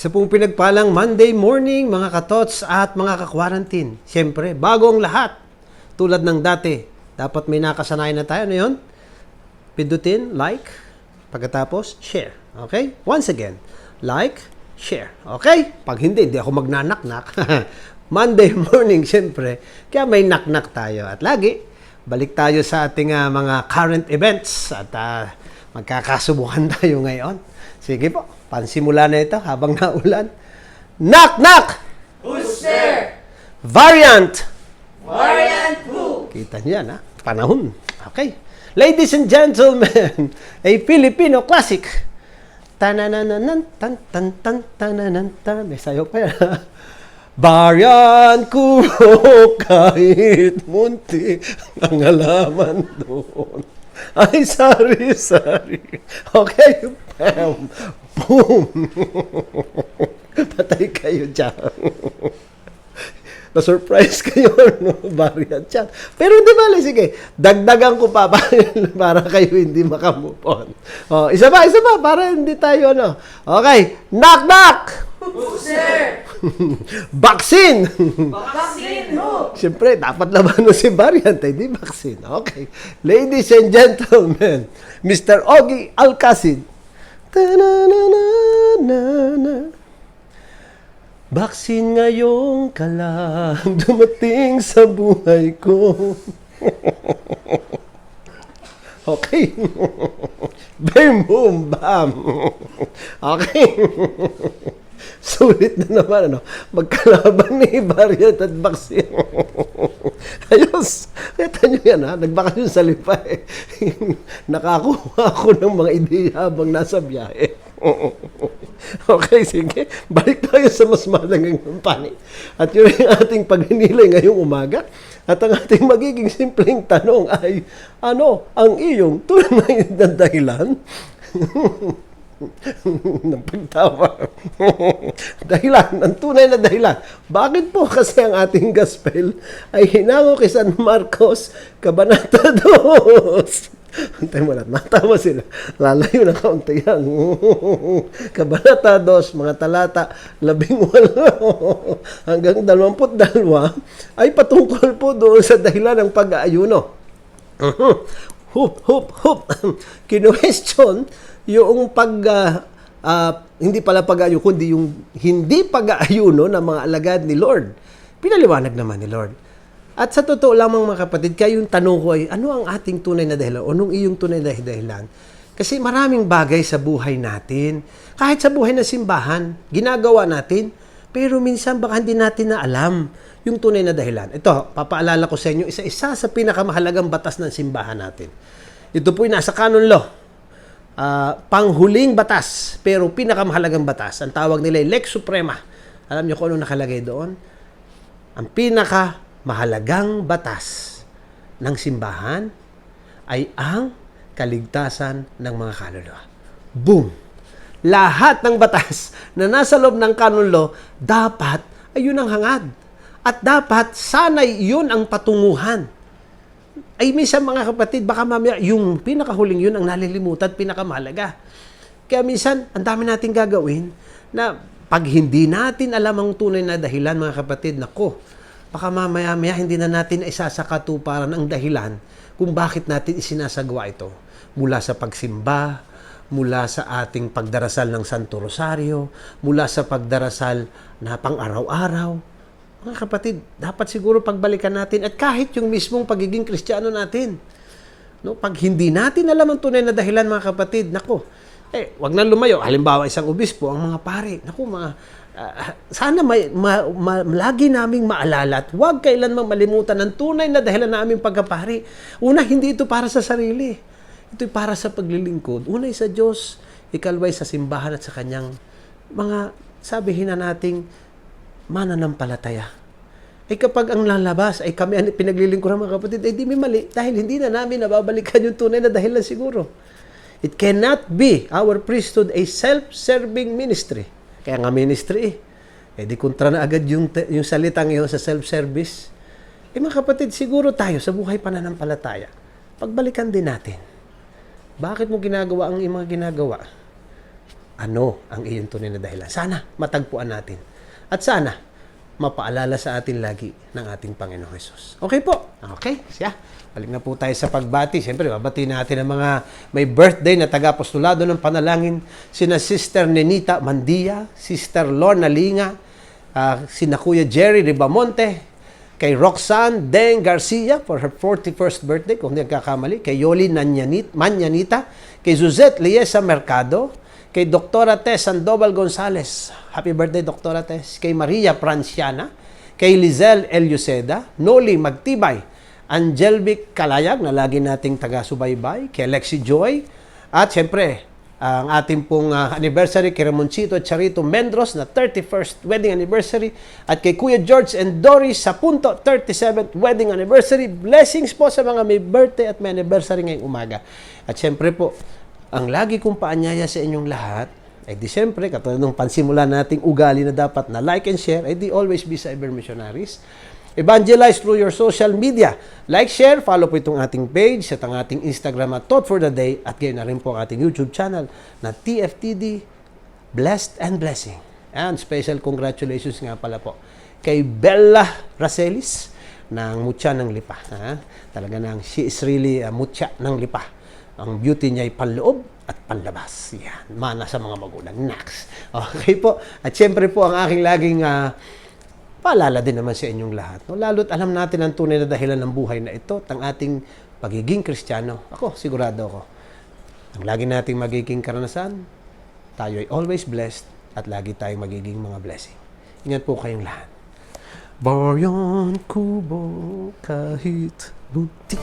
Isa pong pinagpalang Monday morning, mga katots at mga ka-quarantine. Siyempre, bago ang lahat. Tulad ng dati, dapat may nakasanayan na tayo. Ano yun? Pindutin, like, pagkatapos, share. Okay? Once again, like, share. Okay? Pag hindi ako magnanak-nak. Monday morning, siyempre, kaya may nak-nak tayo. At lagi, balik tayo sa ating mga current events at magkakasubukan tayo ngayon. Sige po, pansimula na ito habang naulan. Knock-knock! Who's there? Variant! Variant who? Kita niyo yan, ha? Panahon. Okay. Ladies and gentlemen, a Filipino classic. Tanananan, tan tan tan tananan tan. May sayo pa yan, ha? Variant ko kahit munti ang halaman doon. Ay, sorry. Okay. Boom. Patay kayo dyan. Na-surprise kayo, no? Variant yan. Pero di ba, sige, dagdagan ko pa para kayo hindi makamove on. Oh, isa pa, para hindi tayo, no? Okay, knock! Who's there? Vaccine! Vaccine who? Siyempre, dapat labanan si variant, hindi vaccine. Okay. Ladies and gentlemen, Mr. Ogie Alcacid. Ta-na-na-na-na-na. Vaccine ngayong ka lang dumating sa buhay ko. Okay. Bam, boom, bam. Okay. Sulit na naman, ano? Magkalaban ni variant at vaccine. Ayos. Kita nyo yan, ha? Nagbakasyon sa lipa, eh. Nakakuha ako ng mga ideya habang nasa biyahe. Okay, sige. Balik tayo sa mas malagang kampanya. At yun yung ating pagninilay ngayong umaga. At ang ating magiging simpleng tanong ay, ano ang iyong tunay na dahilan ng pagtawa? Dahilan, ang tunay na dahilan. Bakit po kasi ang ating gospel ay hinango kay San Marcos, Kabanata 2. Antay mo lang, natawa sila. Lalayo na kaunti yan. Kabanata 2, mga talata 18 hanggang 22 ay patungkol po doon sa dahilan ng pag-aayuno. Kino-question yung hindi pala pag-aayuno, kundi yung hindi pag-aayuno ng mga alagad ni Lord. Pinaliwanag naman ni Lord. At sa totoo lamang mga kapatid, kaya yung tanong ko ay, ano ang ating tunay na dahilan? O anong iyong tunay na dahilan? Kasi maraming bagay sa buhay natin. Kahit sa buhay na simbahan, ginagawa natin. Pero minsan baka hindi natin na alam yung tunay na dahilan. Ito, papaalala ko sa inyo, isa-isa sa pinakamahalagang batas ng simbahan natin. Ito po'y nasa canon law. Panghuling batas, pero pinakamahalagang batas. Ang tawag nila ay Lex Suprema. Alam niyo kung ano nakalagay doon? Ang pinakamahalagang batas ng simbahan ay ang kaligtasan ng mga kaluluwa. Boom! Lahat ng batas na nasa loob ng canon law, dapat ay yun ang hangad. At dapat sana'y yun ang patunguhan. Ay minsan mga kapatid, baka mamaya yung pinakahuling yun ang nalilimutan, pinakamahalaga. Kaya minsan, ang dami natin gagawin na pag hindi natin alam ang tunay na dahilan, mga kapatid, nako, baka mamaya hindi na natin isasakatuparan ang dahilan kung bakit natin isinasagawa ito. Mula sa pagsimba, mula sa ating pagdarasal ng Santo Rosario, mula sa pagdarasal na pang-araw-araw. Mga kapatid, dapat siguro pagbalikan natin at kahit yung mismong pagiging Kristiyano natin. No, pag hindi natin alam ang tunay na dahilan, mga kapatid, nako, wag na lumayo. Halimbawa, isang obispo, ang mga pare, nako, sana lagi naming maalala at huwag kailanman malimutan ang tunay na dahilan na aming pagkapari. Una, hindi ito para sa sarili. Ito'y para sa paglilingkod. Unay sa Diyos, ikalaway sa simbahan at sa kanyang mga, sabihin na nating, mananampalataya. Kapag ang lalabas ay kami ang pinaglilingkuran, mga kapatid, di may mali dahil hindi na namin nababalikan yung tunay na dahilan siguro. It cannot be our priesthood a self-serving ministry. Kaya nga ministry di kontra na agad yung salitang yun sa self-service. Mga kapatid, siguro tayo sa buhay pananampalataya, pagbalikan din natin. Bakit mo ginagawa ang mga ginagawa? ano ang iyong tunay na dahilan. Sana matagpuan natin. At sana mapaalala sa atin lagi ng ating Panginoong Hesus. Okay po. Okay. Siya. Balik na po tayo sa pagbati. Siyempre, babati natin ang mga may birthday na taga-apostolado ng panalangin. Sina Sister Nenita Mandia, Sister Lorna Linga, sina Kuya Jerry Ribamonte, kay Roxanne Deng Garcia for her 41st birthday, kung hindi nagkakamali, kay Yoli Manyanita, kay Suzette Liesa Mercado, kay Dr. Tess Sandoval Gonzales, happy birthday Dr. Tess, kay Maria Franciana, kay Lizelle Eliuseda, Noli Magtibay, Angelvic Kalayag na lagi nating taga-subaybay, kay Lexi Joy, at syempre, ang ating pong anniversary kay Ramoncito Charito Mendros na 31st wedding anniversary, at kay Kuya George and Doris sa punto 37th wedding anniversary. Blessings po sa mga may birthday at may anniversary ngayong umaga. At syempre po, ang lagi kong paanyaya sa inyong lahat, ay di syempre, katulad ng pansimula nating ugali na dapat na like and share, ay di always be cyber missionaries. Evangelize through your social media. Like, share, follow po itong ating page at ang ating Instagram at Thought for the Day, at gayon na rin po ang ating YouTube channel na TFTD Blessed and Blessing. And special congratulations nga pala po kay Bella Racelis ng Mutya ng Lipa. Talaga nang she is really mutya ng lipa. Ang beauty niya ay panloob at panlabas. Yan. Mana sa mga magulang. Next. Okay po. At syempre po ang aking laging paalala din naman sa inyong lahat. No? Lalo't alam natin ang tunay na dahilan ng buhay na ito at ang ating pagiging Kristiyano. Ako, sigurado ako. Ang lagi nating magiging karanasan, tayo ay always blessed at lagi tayong magiging mga blessing. Ingat po kayong lahat. Bayan Kubo kahit bunti.